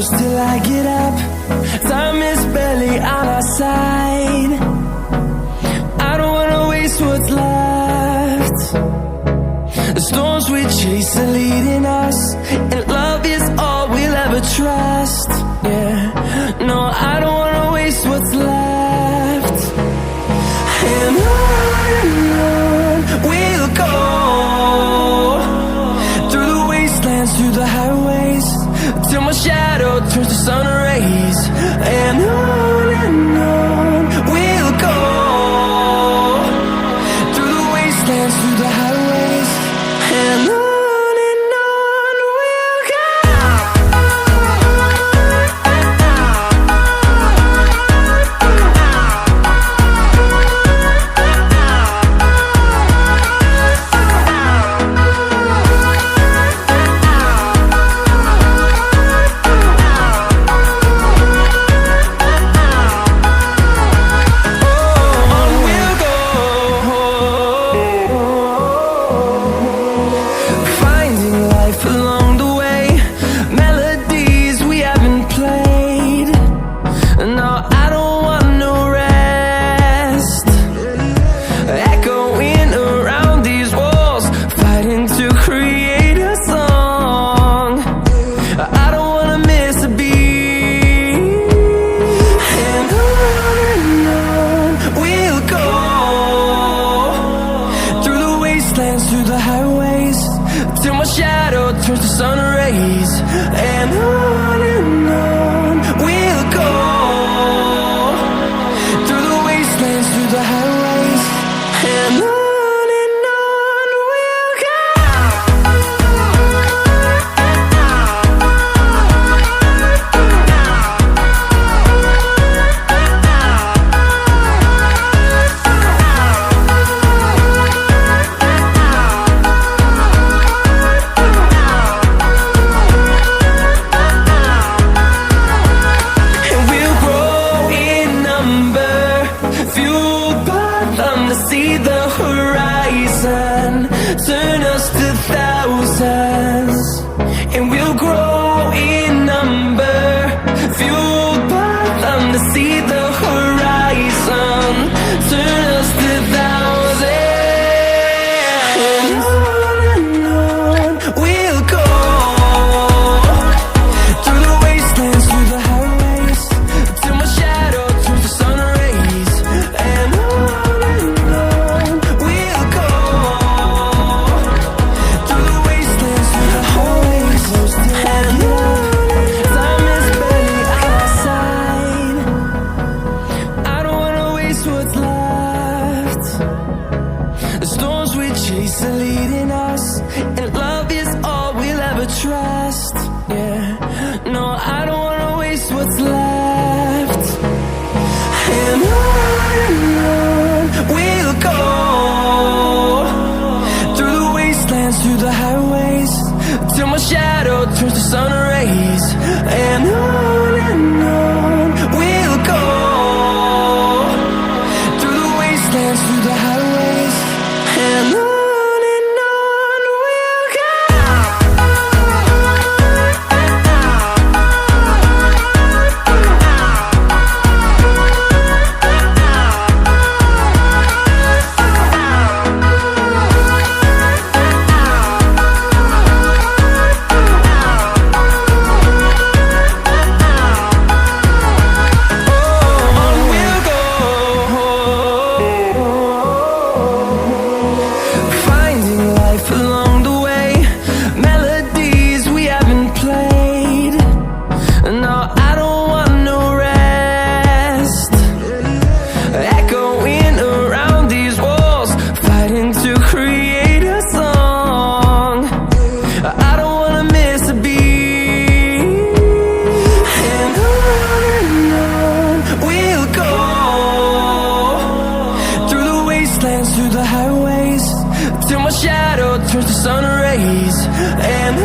close till I get up. Time is barely on our side. I don't wanna waste what's left. The storms we chase are leading us, and love is all we'll ever trust. Yeah, no, I don't wanna waste what's left. And on we'll go, through the wastelands, through the highways, till my shadow turns to sun rays. And on we'll go, through the wastelands, through the highways, and on we'll go. Through the highways, till my shadow turns to sun rays. And on we'll go, through the wastelands, through the highways, and on we'll go. See the horizon, turn us to thousands, and we'll grow in number, fueled by them. To see the horizon, turn us to thousands, and on we'll go, through the wastelands, through the highways, till my shadow turns to sun rays. And what's left, the storms we chase are leading us, and love is all we'll ever trust. Yeah, no, I don't wanna waste what's left. And on we'll go, through the wastelands, through the highways, till my shadow turns to sun rays. And on we'll go, through the highways, and on we'll go. Through the highways, till my shadow turns to sun rays. And